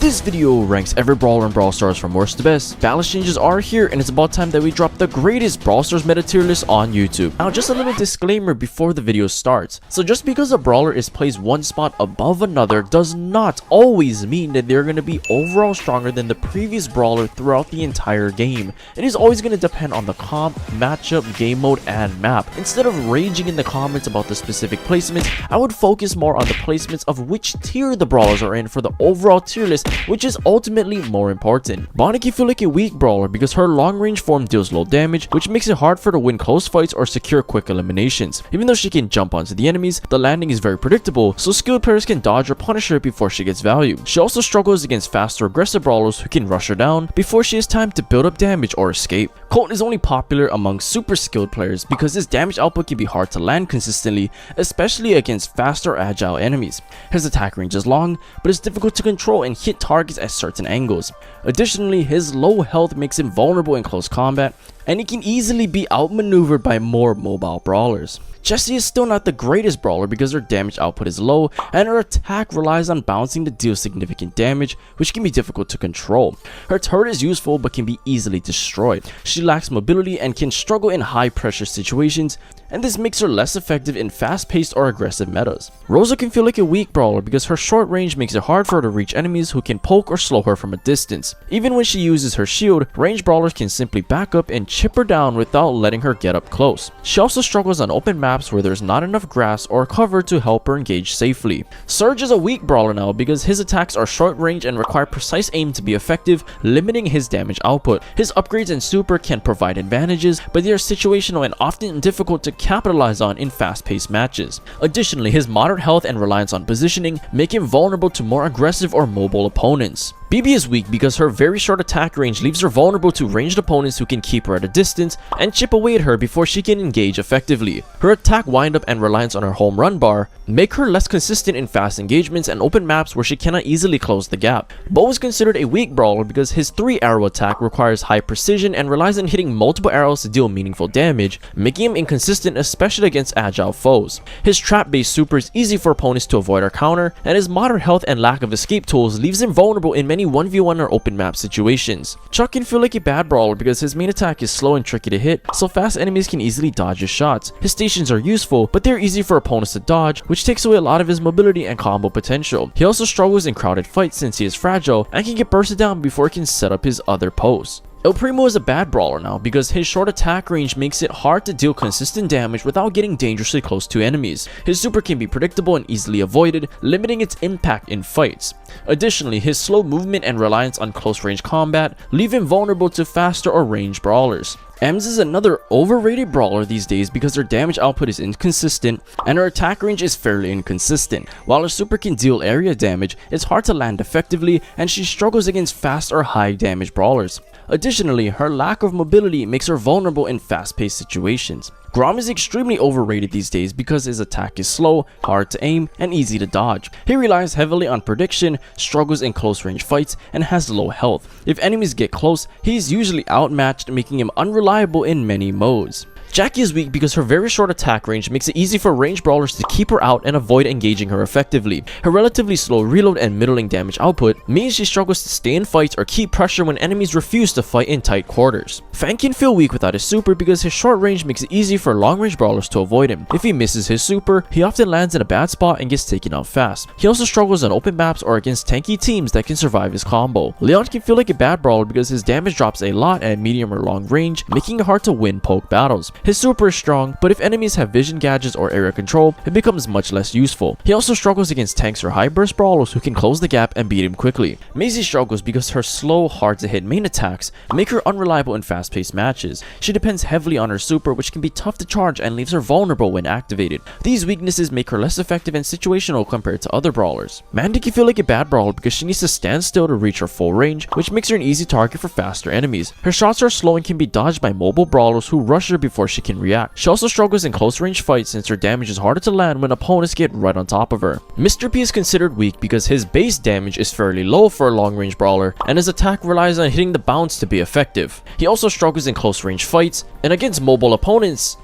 This video ranks every brawler in Brawl Stars from worst to best. Balance changes are here, and it's about time that we drop the greatest Brawl Stars meta tier list on YouTube. Now, just a little disclaimer before the video starts. So just because a brawler is placed one spot above another does not always mean that they're going to be overall stronger than the previous brawler throughout the entire game. It is always going to depend on the comp, matchup, game mode, and map. Instead of raging in the comments about the specific placements, I would focus more on the placements of which tier the brawlers are in for the overall tier list, which is ultimately more important. Bonnie can feel like a weak brawler because her long range form deals low damage, which makes it hard for her to win close fights or secure quick eliminations. Even though she can jump onto the enemies, the landing is very predictable, so skilled players can dodge or punish her before she gets value. She also struggles against faster aggressive brawlers who can rush her down before she has time to build up damage or escape. Colt is only popular among super skilled players because his damage output can be hard to land consistently, especially against faster agile enemies. His attack range is long, but it's difficult to control and hit targets at certain angles. Additionally, his low health makes him vulnerable in close combat, and he can easily be outmaneuvered by more mobile brawlers. Jessie is still not the greatest brawler because her damage output is low and her attack relies on bouncing to deal significant damage, which can be difficult to control. Her turret is useful but can be easily destroyed. She lacks mobility and can struggle in high pressure situations, and this makes her less effective in fast-paced or aggressive metas. Rosa can feel like a weak brawler because her short range makes it hard for her to reach enemies who can poke or slow her from a distance. Even when she uses her shield, ranged brawlers can simply back up and chip her down without letting her get up close. She also struggles on open maps where there's not enough grass or cover to help her engage safely. Surge is a weak brawler now because his attacks are short range and require precise aim to be effective, limiting his damage output. His upgrades and super can provide advantages, but they are situational and often difficult to capitalize on in fast-paced matches. Additionally, his moderate health and reliance on positioning make him vulnerable to more aggressive or mobile opponents. BB is weak because her very short attack range leaves her vulnerable to ranged opponents who can keep her at a distance and chip away at her before she can engage effectively. Her attack windup and reliance on her home run bar make her less consistent in fast engagements and open maps where she cannot easily close the gap. Bo is considered a weak brawler because his 3-arrow attack requires high precision and relies on hitting multiple arrows to deal meaningful damage, making him inconsistent especially against agile foes. His trap-based super is easy for opponents to avoid or counter, and his moderate health and lack of escape tools leaves him vulnerable in many 1v1 or open map situations. Chuck can feel like a bad brawler because his main attack is slow and tricky to hit, so fast enemies can easily dodge his shots. His stations are useful, but they're easy for opponents to dodge, which takes away a lot of his mobility and combo potential. He also struggles in crowded fights since he is fragile and can get bursted down before he can set up his other posts. El Primo is a bad brawler now because his short attack range makes it hard to deal consistent damage without getting dangerously close to enemies. His super can be predictable and easily avoided, limiting its impact in fights. Additionally, his slow movement and reliance on close range combat leave him vulnerable to faster or ranged brawlers. Ems is another overrated brawler these days because her damage output is inconsistent and her attack range is fairly inconsistent. While her super can deal area damage, it's hard to land effectively and she struggles against fast or high damage brawlers. Additionally, her lack of mobility makes her vulnerable in fast-paced situations. Grom is extremely overrated these days because his attack is slow, hard to aim, and easy to dodge. He relies heavily on prediction, struggles in close range fights, and has low health. If enemies get close, he is usually outmatched, making him unreliable in many modes. Jackie is weak because her very short attack range makes it easy for ranged brawlers to keep her out and avoid engaging her effectively. Her relatively slow reload and middling damage output means she struggles to stay in fights or keep pressure when enemies refuse to fight in tight quarters. Fang can feel weak without his super because his short range makes it easy for long range brawlers to avoid him. If he misses his super, he often lands in a bad spot and gets taken out fast. He also struggles on open maps or against tanky teams that can survive his combo. Leon can feel like a bad brawler because his damage drops a lot at medium or long range, making it hard to win poke battles. His super is strong, but if enemies have vision gadgets or area control, it becomes much less useful. He also struggles against tanks or high burst brawlers who can close the gap and beat him quickly. Maisie struggles because her slow, hard to hit main attacks make her unreliable in fast-paced matches. She depends heavily on her super, which can be tough to charge and leaves her vulnerable when activated. These weaknesses make her less effective and situational compared to other brawlers. Mandy can feel like a bad brawler because she needs to stand still to reach her full range, which makes her an easy target for faster enemies. Her shots are slow and can be dodged by mobile brawlers who rush her before she can react. She also struggles in close range fights since her damage is harder to land when opponents get right on top of her. Mr. P is considered weak because his base damage is fairly low for a long range brawler and his attack relies on hitting the bounce to be effective. He also struggles in close range fights and against mobile opponents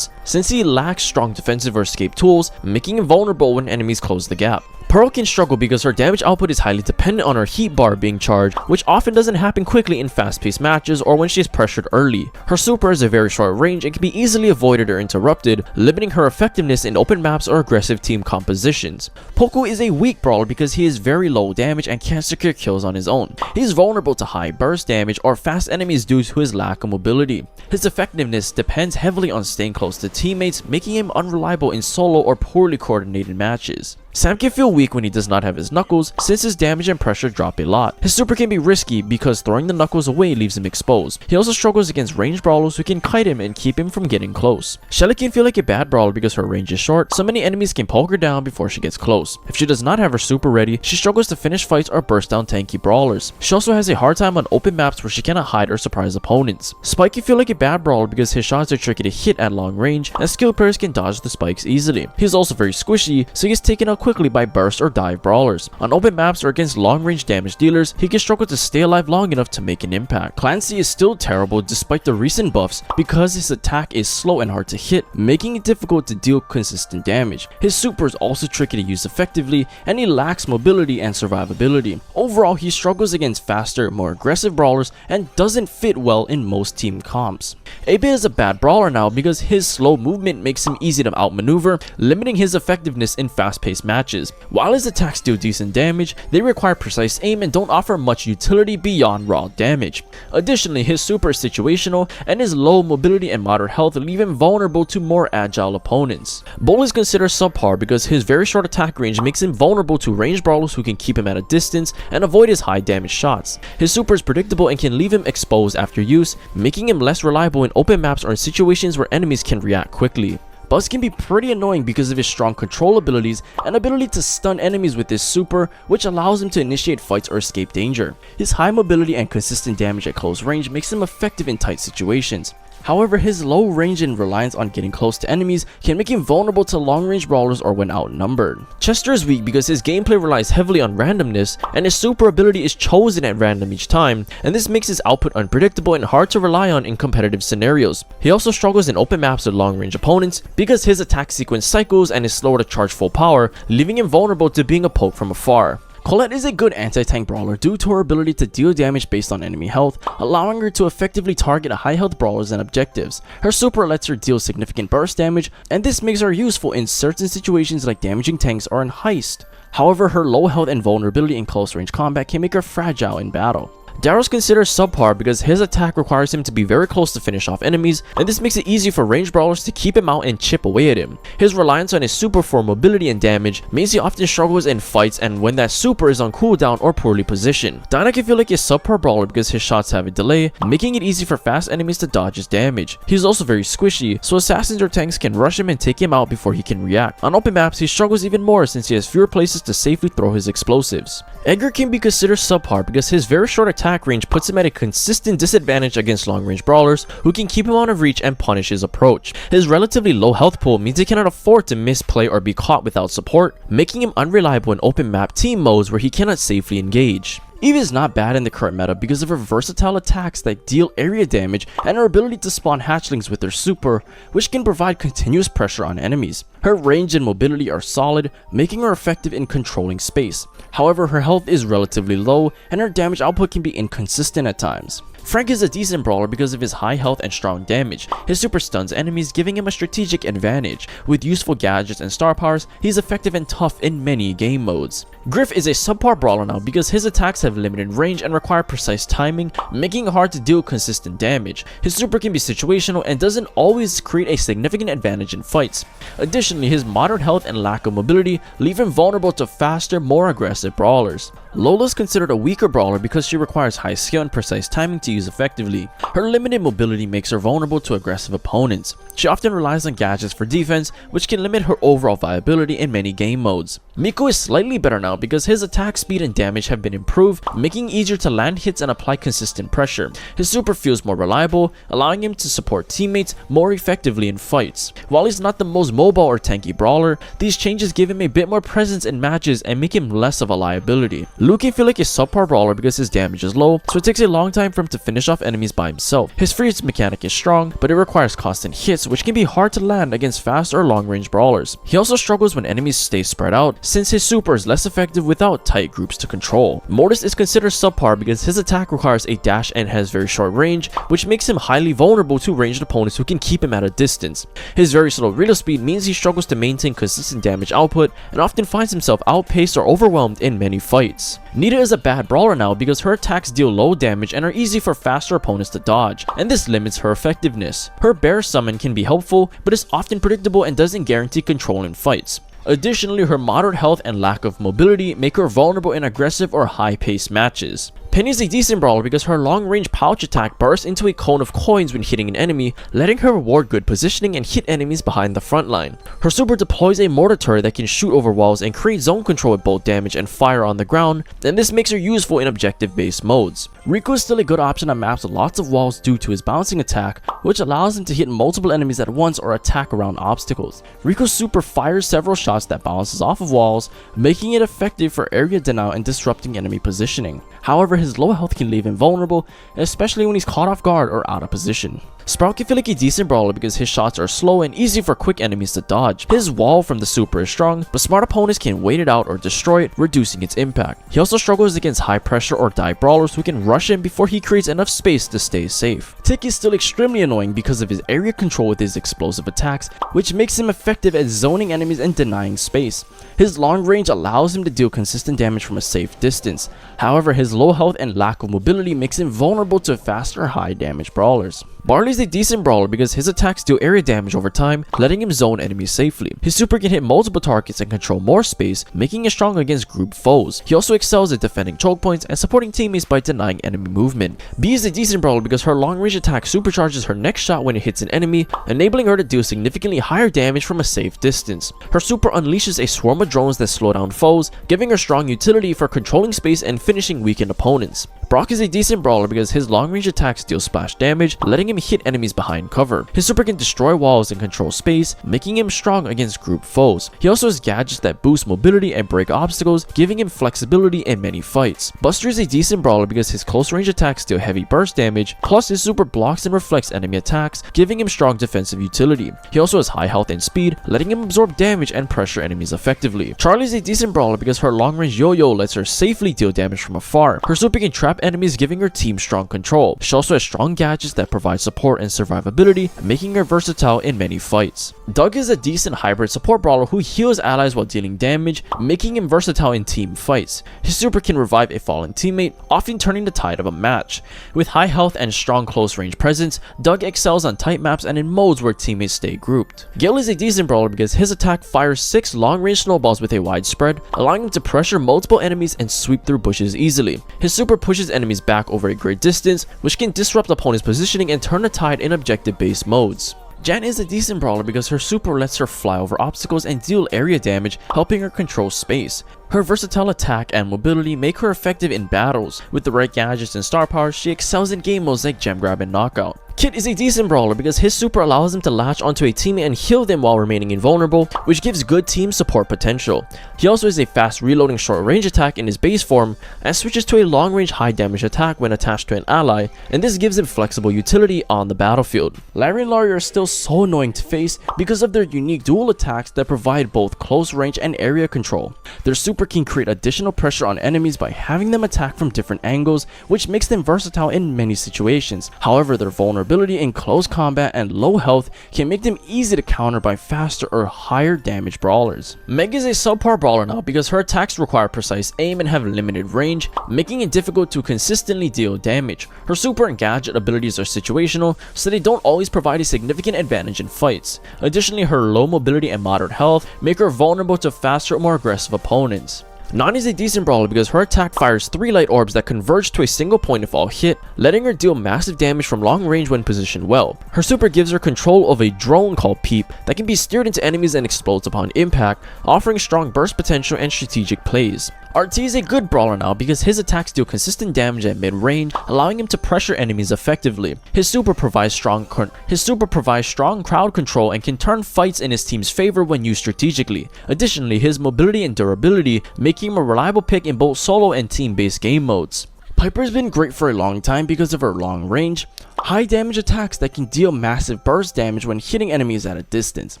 since he lacks strong defensive or escape tools, making him vulnerable when enemies close the gap. Pearl can struggle because her damage output is highly dependent on her heat bar being charged, which often doesn't happen quickly in fast-paced matches or when she is pressured early. Her super has a very short range and can be easily avoided or interrupted, limiting her effectiveness in open maps or aggressive team compositions. Poco is a weak brawler because he is very low damage and can't secure kills on his own. He is vulnerable to high burst damage or fast enemies due to his lack of mobility. His effectiveness depends heavily on staying close to teammates, making him unreliable in solo or poorly coordinated matches. Sam can feel weak when he does not have his knuckles, since his damage and pressure drop a lot. His super can be risky because throwing the knuckles away leaves him exposed. He also struggles against ranged brawlers who can kite him and keep him from getting close. Shelly can feel like a bad brawler because her range is short, so many enemies can poke her down before she gets close. If she does not have her super ready, she struggles to finish fights or burst down tanky brawlers. She also has a hard time on open maps where she cannot hide or surprise opponents. Spike can feel like a bad brawler because his shots are tricky to hit at long range, and skilled players can dodge the spikes easily. He is also very squishy, so he gets taken out quickly by burst or dive brawlers. On open maps or against long-range damage dealers, he can struggle to stay alive long enough to make an impact. Clancy is still terrible despite the recent buffs because his attack is slow and hard to hit, making it difficult to deal consistent damage. His super is also tricky to use effectively, and he lacks mobility and survivability. Overall, he struggles against faster, more aggressive brawlers and doesn't fit well in most team comps. 8-Bit is a bad brawler now because his slow movement makes him easy to outmaneuver, limiting his effectiveness in fast-paced matches. While his attacks do decent damage, they require precise aim and don't offer much utility beyond raw damage. Additionally, his super is situational, and his low mobility and moderate health leave him vulnerable to more agile opponents. Bull is considered subpar because his very short attack range makes him vulnerable to ranged brawlers who can keep him at a distance and avoid his high damage shots. His super is predictable and can leave him exposed after use, making him less reliable in open maps or in situations where enemies can react quickly. Buzz can be pretty annoying because of his strong control abilities and ability to stun enemies with his super, which allows him to initiate fights or escape danger. His high mobility and consistent damage at close range makes him effective in tight situations. However, his low range and reliance on getting close to enemies can make him vulnerable to long-range brawlers or when outnumbered. Chester is weak because his gameplay relies heavily on randomness, and his super ability is chosen at random each time, and this makes his output unpredictable and hard to rely on in competitive scenarios. He also struggles in open maps with long-range opponents because his attack sequence cycles and is slower to charge full power, leaving him vulnerable to being a poke from afar. Colette is a good anti-tank brawler due to her ability to deal damage based on enemy health, allowing her to effectively target high health brawlers and objectives. Her super lets her deal significant burst damage, and this makes her useful in certain situations like damaging tanks or in heist. However, her low health and vulnerability in close range combat can make her fragile in battle. Darrow's considered subpar because his attack requires him to be very close to finish off enemies, and this makes it easy for ranged brawlers to keep him out and chip away at him. His reliance on his super for mobility and damage means he often struggles in fights and when that super is on cooldown or poorly positioned. Dinah can feel like a subpar brawler because his shots have a delay, making it easy for fast enemies to dodge his damage. He's also very squishy, so assassins or tanks can rush him and take him out before he can react. On open maps, he struggles even more since he has fewer places to safely throw his explosives. Edgar can be considered subpar because his very short attack range puts him at a consistent disadvantage against long-range brawlers who can keep him out of reach and punish his approach. His relatively low health pool means he cannot afford to misplay or be caught without support, making him unreliable in open map team modes where he cannot safely engage. Eve is not bad in the current meta because of her versatile attacks that deal area damage and her ability to spawn hatchlings with her super, which can provide continuous pressure on enemies. Her range and mobility are solid, making her effective in controlling space. However, her health is relatively low and her damage output can be inconsistent at times. Frank is a decent brawler because of his high health and strong damage. His super stuns enemies, giving him a strategic advantage. With useful gadgets and star powers, he's effective and tough in many game modes. Griff is a subpar brawler now because his attacks have limited range and require precise timing, making it hard to deal consistent damage. His super can be situational and doesn't always create a significant advantage in fights. Additionally, his moderate health and lack of mobility leave him vulnerable to faster, more aggressive brawlers. Lola is considered a weaker brawler because she requires high skill and precise timing to use effectively. Her limited mobility makes her vulnerable to aggressive opponents. She often relies on gadgets for defense, which can limit her overall viability in many game modes. Miko is slightly better now because his attack speed and damage have been improved, making it easier to land hits and apply consistent pressure. His super feels more reliable, allowing him to support teammates more effectively in fights. While he's not the most mobile or tanky brawler, these changes give him a bit more presence in matches and make him less of a liability. Luke can feel like a subpar brawler because his damage is low, so it takes a long time for him to finish off enemies by himself. His freeze mechanic is strong, but it requires constant hits, which can be hard to land against fast or long range brawlers. He also struggles when enemies stay spread out, since his super is less effective without tight groups to control. Mortis is considered subpar because his attack requires a dash and has very short range, which makes him highly vulnerable to ranged opponents who can keep him at a distance. His very slow reload speed means he struggles to maintain consistent damage output and often finds himself outpaced or overwhelmed in many fights. Nita is a bad brawler now because her attacks deal low damage and are easy for faster opponents to dodge, and this limits her effectiveness. Her bear summon can be helpful, but is often predictable and doesn't guarantee control in fights. Additionally, her moderate health and lack of mobility make her vulnerable in aggressive or high-paced matches. Penny is a decent brawler because her long-range pouch attack bursts into a cone of coins when hitting an enemy, letting her reward good positioning and hit enemies behind the front line. Her super deploys a mortar turret that can shoot over walls and create zone control with both damage and fire on the ground, and this makes her useful in objective-based modes. Rico is still a good option on maps with lots of walls due to his bouncing attack, which allows him to hit multiple enemies at once or attack around obstacles. Rico's super fires several shots that bounces off of walls, making it effective for area denial and disrupting enemy positioning. However, his low health can leave him vulnerable, especially when he's caught off guard or out of position. Sprout can feel like a decent brawler because his shots are slow and easy for quick enemies to dodge. His wall from the super is strong, but smart opponents can wait it out or destroy it, reducing its impact. He also struggles against high pressure or dive brawlers who can rush him before he creates enough space to stay safe. Tick is still extremely annoying because of his area control with his explosive attacks, which makes him effective at zoning enemies and denying space. His long range allows him to deal consistent damage from a safe distance. However, his low health and lack of mobility makes him vulnerable to faster high damage brawlers. Barley is a decent brawler because his attacks deal area damage over time, letting him zone enemies safely. His super can hit multiple targets and control more space, making him strong against group foes. He also excels at defending choke points and supporting teammates by denying enemy movement. B is a decent brawler because her long range attack supercharges her next shot when it hits an enemy, enabling her to deal significantly higher damage from a safe distance. Her super unleashes a swarm of drones that slow down foes, giving her strong utility for controlling space and finishing weakened opponents. Brock is a decent brawler because his long range attacks deal splash damage, letting him hit enemies behind cover. His super can destroy walls and control space, making him strong against group foes. He also has gadgets that boost mobility and break obstacles, giving him flexibility in many fights. Buster is a decent brawler because his close range attacks deal heavy burst damage, plus his super blocks and reflects enemy attacks, giving him strong defensive utility. He also has high health and speed, letting him absorb damage and pressure enemies effectively. Charlie is a decent brawler because her long range yo-yo lets her safely deal damage from afar. Her super can trap enemies, giving her team strong control. She also has strong gadgets that provide support and survivability, making her versatile in many fights. Doug is a decent hybrid support brawler who heals allies while dealing damage, making him versatile in team fights. His super can revive a fallen teammate, often turning the tide of a match. With high health and strong close range presence, Doug excels on tight maps and in modes where teammates stay grouped. Gale is a decent brawler because his attack fires 6 long-range snowballs with a wide spread, allowing him to pressure multiple enemies and sweep through bushes easily. His super pushes enemies back over a great distance, which can disrupt opponents' positioning and turn the tide in objective-based modes. Jan is a decent brawler because her super lets her fly over obstacles and deal area damage, helping her control space. Her versatile attack and mobility make her effective in battles. With the right gadgets and star power, she excels in game modes like gem grab and knockout. Kit is a decent brawler because his super allows him to latch onto a teammate and heal them while remaining invulnerable, which gives good team support potential. He also has a fast reloading short range attack in his base form and switches to a long range high damage attack when attached to an ally, and this gives him flexible utility on the battlefield. Larry and Laurie are still so annoying to face because of their unique dual attacks that provide both close range and area control. Their super can create additional pressure on enemies by having them attack from different angles, which makes them versatile in many situations. However, their vulnerability in close combat and low health can make them easy to counter by faster or higher damage brawlers. Meg is a subpar brawler now because her attacks require precise aim and have limited range, making it difficult to consistently deal damage. Her super and gadget abilities are situational, so they don't always provide a significant advantage in fights. Additionally, her low mobility and moderate health make her vulnerable to faster or more aggressive opponents. Nani is a decent brawler because her attack fires 3 light orbs that converge to a single point if all hit, letting her deal massive damage from long range when positioned well. Her super gives her control of a drone called Peep that can be steered into enemies and explodes upon impact, offering strong burst potential and strategic plays. RT is a good brawler now because his attacks deal consistent damage at mid-range, allowing him to pressure enemies effectively. His super provides strong crowd control and can turn fights in his team's favor when used strategically. Additionally, his mobility and durability make making him a reliable pick in both solo and team-based game modes. Piper's been great for a long time because of her long range, high damage attacks that can deal massive burst damage when hitting enemies at a distance.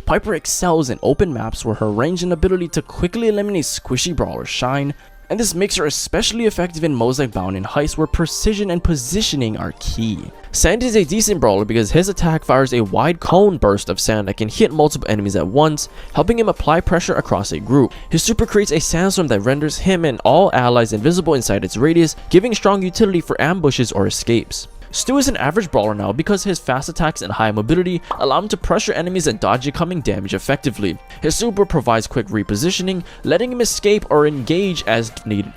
Piper excels in open maps where her range and ability to quickly eliminate squishy brawlers shine, and this makes her especially effective in modes like Bound and Heist where precision and positioning are key. Sand is a decent brawler because his attack fires a wide cone burst of sand that can hit multiple enemies at once, helping him apply pressure across a group. His super creates a sandstorm that renders him and all allies invisible inside its radius, giving strong utility for ambushes or escapes. Stu is an average brawler now because his fast attacks and high mobility allow him to pressure enemies and dodge incoming damage effectively. His super provides quick repositioning, letting him escape or engage as needed.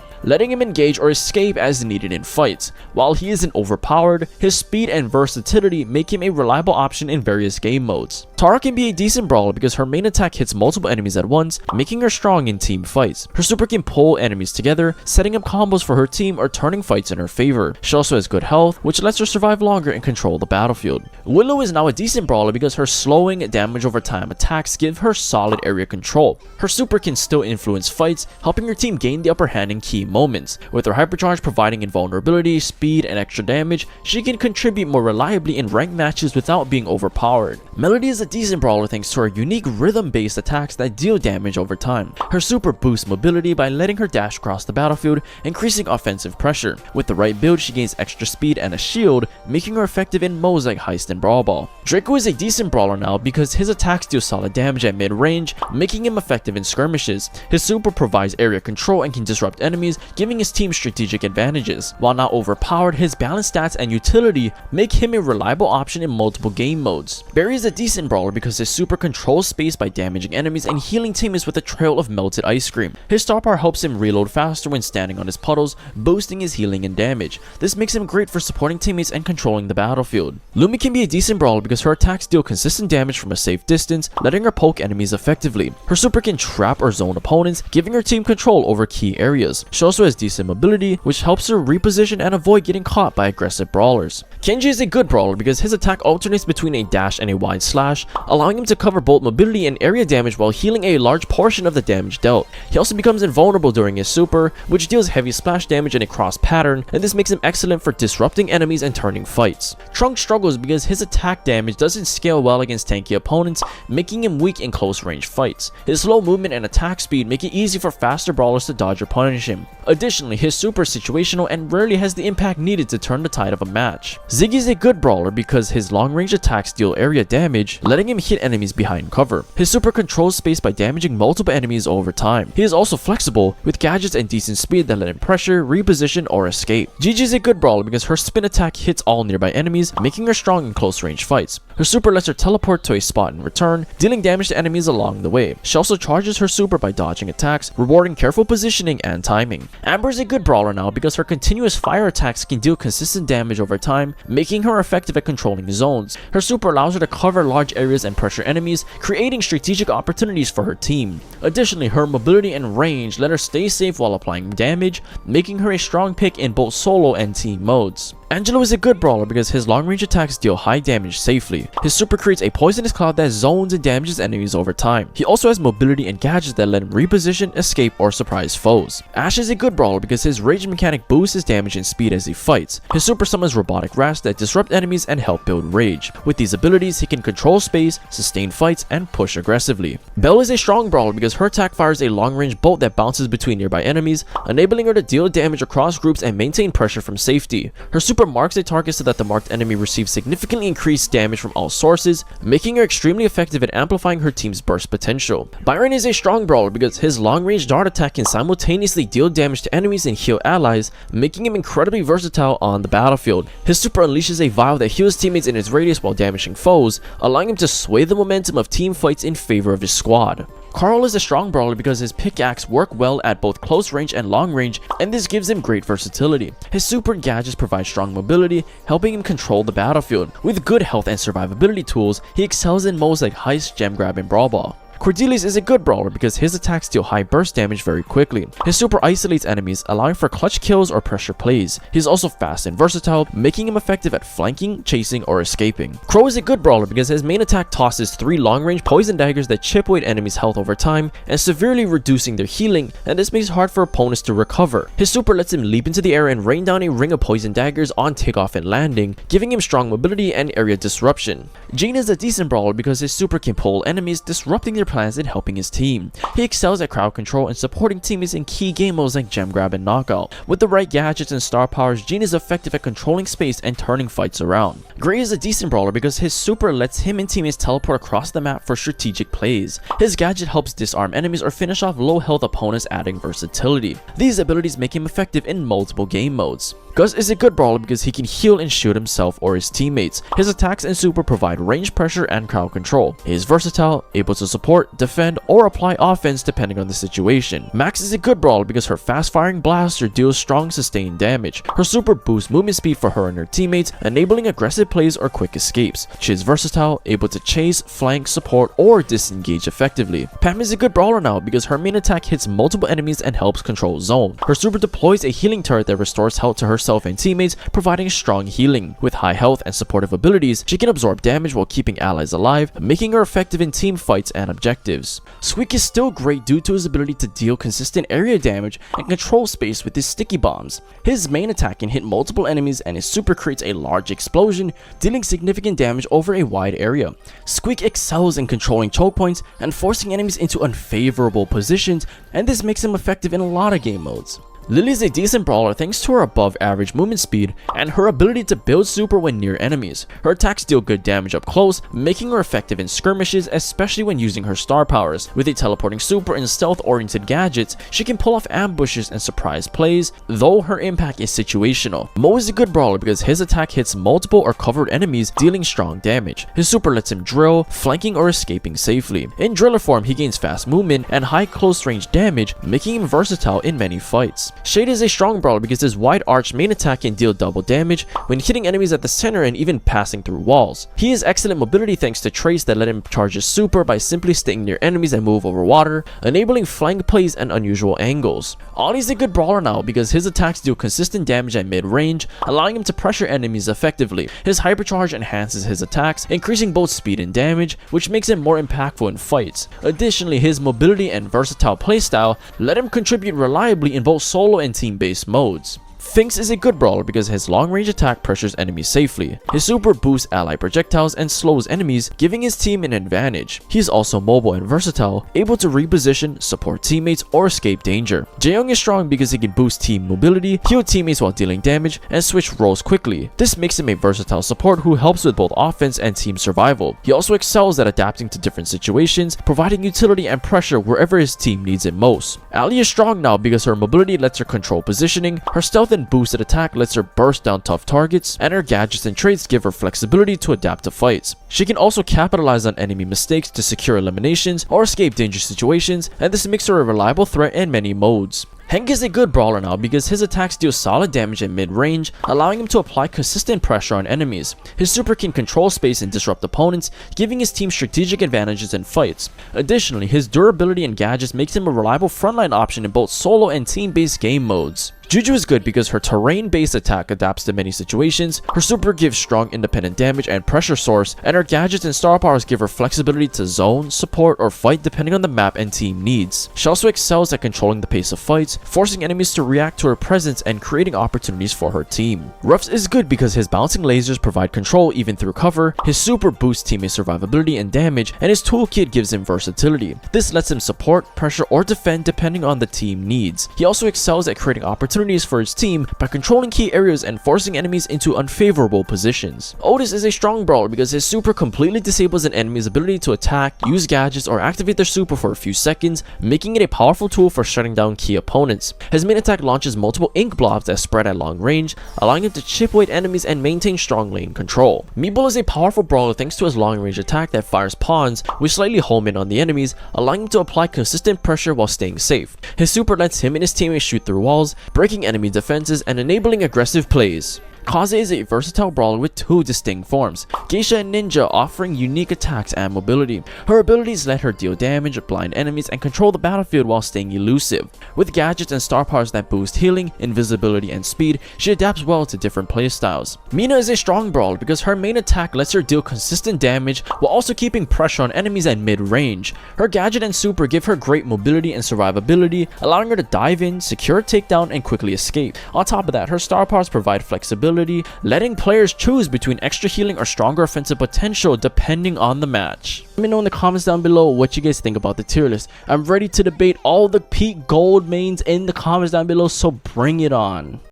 In fights. While he isn't overpowered, his speed and versatility make him a reliable option in various game modes. Tara can be a decent brawler because her main attack hits multiple enemies at once, making her strong in team fights. Her super can pull enemies together, setting up combos for her team or turning fights in her favor. She also has good health, which lets her survive longer and control the battlefield. Willow is now a decent brawler because her slowing damage over time attacks give her solid area control. Her super can still influence fights, helping her team gain the upper hand in key moments. With her hypercharge providing invulnerability, speed, and extra damage, she can contribute more reliably in ranked matches without being overpowered. Melody is a decent brawler thanks to her unique rhythm-based attacks that deal damage over time. Her super boosts mobility by letting her dash across the battlefield, increasing offensive pressure. With the right build, she gains extra speed and a shield, making her effective in modes like Heist and Brawl Ball. Draco is a decent brawler now because his attacks deal solid damage at mid-range, making him effective in skirmishes. His super provides area control and can disrupt enemies, giving his team strategic advantages. While not overpowered, his balanced stats and utility make him a reliable option in multiple game modes. Barry is a decent brawler because his super controls space by damaging enemies and healing teammates with a trail of melted ice cream. His star power helps him reload faster when standing on his puddles, boosting his healing and damage. This makes him great for supporting teammates and controlling the battlefield. Lumi can be a decent brawler because her attacks deal consistent damage from a safe distance, letting her poke enemies effectively. Her super can trap or zone opponents, giving her team control over key areas. She also has decent mobility, which helps her reposition and avoid getting caught by aggressive brawlers. Kenji is a good brawler because his attack alternates between a dash and a wide slash, allowing him to cover both mobility and area damage while healing a large portion of the damage dealt. He also becomes invulnerable during his super, which deals heavy splash damage in a cross pattern, and this makes him excellent for disrupting enemies and turning fights. Trunks struggles because his attack damage doesn't scale well against tanky opponents, making him weak in close range fights. His slow movement and attack speed make it easy for faster brawlers to dodge or punish him. Additionally, his super is situational and rarely has the impact needed to turn the tide of a match. Ziggy is a good brawler because his long range attacks deal area damage, letting him hit enemies behind cover. His super controls space by damaging multiple enemies over time. He is also flexible, with gadgets and decent speed that let him pressure, reposition, or escape. Gigi is a good brawler because her spin attack hits all nearby enemies, making her strong in close range fights. Her super lets her teleport to a spot in return, dealing damage to enemies along the way. She also charges her super by dodging attacks, rewarding careful positioning and timing. Amber is a good brawler now because her continuous fire attacks can deal consistent damage over time, making her effective at controlling zones. Her super allows her to cover large areas and pressure enemies, creating strategic opportunities for her team. Additionally, her mobility and range let her stay safe while applying damage, making her a strong pick in both solo and team modes. Angelo is a good brawler because his long-range attacks deal high damage safely. His super creates a poisonous cloud that zones and damages enemies over time. He also has mobility and gadgets that let him reposition, escape, or surprise foes. Ash is a good brawler because his rage mechanic boosts his damage and speed as he fights. His super summons robotic rats that disrupt enemies and help build rage. With these abilities, he can control space, sustain fights, and push aggressively. Belle is a strong brawler because her attack fires a long-range bolt that bounces between nearby enemies, enabling her to deal damage across groups and maintain pressure from safety. Her super marks a target so that the marked enemy receives significantly increased damage from all sources, making her extremely effective at amplifying her team's burst potential. Byron is a strong brawler because his long-range dart attack can simultaneously deal damage to enemies and heal allies, making him incredibly versatile on the battlefield. His super unleashes a vial that heals teammates in its radius while damaging foes, allowing him to sway the momentum of team fights in favor of his squad. Carl is a strong brawler because his pickaxe work well at both close range and long range, and this gives him great versatility. His super and gadgets provide strong mobility, helping him control the battlefield. With good health and survivability tools, he excels in modes like Heist, Gem Grab, and Brawl Ball. Cordelius is a good brawler because his attacks deal high burst damage very quickly. His super isolates enemies, allowing for clutch kills or pressure plays. He's also fast and versatile, making him effective at flanking, chasing, or escaping. Crow is a good brawler because his main attack tosses 3 long-range poison daggers that chip away enemies' health over time and severely reducing their healing, and this makes it hard for opponents to recover. His super lets him leap into the air and rain down a ring of poison daggers on takeoff and landing, giving him strong mobility and area disruption. Jane is a decent brawler because his super can pull enemies, disrupting their plans and helping his team. He excels at crowd control and supporting teammates in key game modes like gem grab and knockout. With the right gadgets and star powers, Jane is effective at controlling space and turning fights around. Gray is a decent brawler because his super lets him and teammates teleport across the map for strategic plays. His gadget helps disarm enemies or finish off low health opponents, adding versatility. These abilities make him effective in multiple game modes. Gus is a good brawler because he can heal and shield himself or his teammates. His attacks and super provide range pressure and crowd control. He is versatile, able to support, defend, or apply offense depending on the situation. Max is a good brawler because her fast-firing blaster deals strong sustained damage. Her super boosts movement speed for her and her teammates, enabling aggressive plays or quick escapes. She is versatile, able to chase, flank, support, or disengage effectively. Pam is a good brawler now because her main attack hits multiple enemies and helps control zone. Her super deploys a healing turret that restores health to herself and teammates, providing strong healing. With high health and supportive abilities, she can absorb damage while keeping allies alive, making her effective in team fights and objectives. Squeak is still great due to his ability to deal consistent area damage and control space with his sticky bombs. His main attack can hit multiple enemies and his super creates a large explosion, dealing significant damage over a wide area. Squeak excels in controlling choke points and forcing enemies into unfavorable positions, and this makes him effective in a lot of game modes. Lily is a decent brawler thanks to her above average movement speed and her ability to build super when near enemies. Her attacks deal good damage up close, making her effective in skirmishes, especially when using her star powers. With a teleporting super and stealth oriented gadgets, she can pull off ambushes and surprise plays, though her impact is situational. Mo is a good brawler because his attack hits multiple or covered enemies, dealing strong damage. His super lets him drill, flanking or escaping safely. In driller form, he gains fast movement and high close range damage, making him versatile in many fights. Shade is a strong brawler because his wide arch main attack can deal double damage when hitting enemies at the center and even passing through walls. He has excellent mobility thanks to traits that let him charge his super by simply staying near enemies and move over water, enabling flank plays and unusual angles. Ollie is a good brawler now because his attacks deal consistent damage at mid-range, allowing him to pressure enemies effectively. His hypercharge enhances his attacks, increasing both speed and damage, which makes him more impactful in fights. Additionally, his mobility and versatile playstyle let him contribute reliably in both solo and team-based modes. Finks is a good brawler because his long-range attack pressures enemies safely. His super boosts ally projectiles and slows enemies, giving his team an advantage. He is also mobile and versatile, able to reposition, support teammates, or escape danger. Jaeyoung is strong because he can boost team mobility, heal teammates while dealing damage, and switch roles quickly. This makes him a versatile support who helps with both offense and team survival. He also excels at adapting to different situations, providing utility and pressure wherever his team needs it most. Ali is strong now because her mobility lets her control positioning, her stealth and boosted attack lets her burst down tough targets, and her gadgets and traits give her flexibility to adapt to fights. She can also capitalize on enemy mistakes to secure eliminations or escape dangerous situations, and this makes her a reliable threat in many modes. Hank is a good brawler now because his attacks deal solid damage at mid-range, allowing him to apply consistent pressure on enemies. His super can control space and disrupt opponents, giving his team strategic advantages in fights. Additionally, his durability and gadgets makes him a reliable frontline option in both solo and team-based game modes. Juju is good because her terrain-based attack adapts to many situations, her super gives strong independent damage and pressure source, and her gadgets and star powers give her flexibility to zone, support, or fight depending on the map and team needs. She also excels at controlling the pace of fights, forcing enemies to react to her presence and creating opportunities for her team. Ruffs is good because his bouncing lasers provide control even through cover, his super boosts teammate survivability and damage, and his toolkit gives him versatility. This lets him support, pressure, or defend depending on the team needs. He also excels at creating opportunities for his team by controlling key areas and forcing enemies into unfavorable positions. Otis is a strong brawler because his super completely disables an enemy's ability to attack, use gadgets, or activate their super for a few seconds, making it a powerful tool for shutting down key opponents. His main attack launches multiple ink blobs that spread at long range, allowing him to chip away at enemies and maintain strong lane control. Meeple is a powerful brawler thanks to his long range attack that fires pawns, which slightly home in on the enemies, allowing him to apply consistent pressure while staying safe. His super lets him and his teammates shoot through walls, breaking enemy defenses and enabling aggressive plays. Kaze is a versatile brawler with two distinct forms, Geisha and Ninja, offering unique attacks and mobility. Her abilities let her deal damage, blind enemies, and control the battlefield while staying elusive. With gadgets and star powers that boost healing, invisibility, and speed, she adapts well to different playstyles. Mina is a strong brawler because her main attack lets her deal consistent damage while also keeping pressure on enemies at mid-range. Her gadget and super give her great mobility and survivability, allowing her to dive in, secure a takedown, and quickly escape. On top of that, her star powers provide flexibility, letting players choose between extra healing or stronger offensive potential depending on the match. Let me know in the comments down below what you guys think about the tier list. I'm ready to debate all the peak gold mains in the comments down below, so bring it on.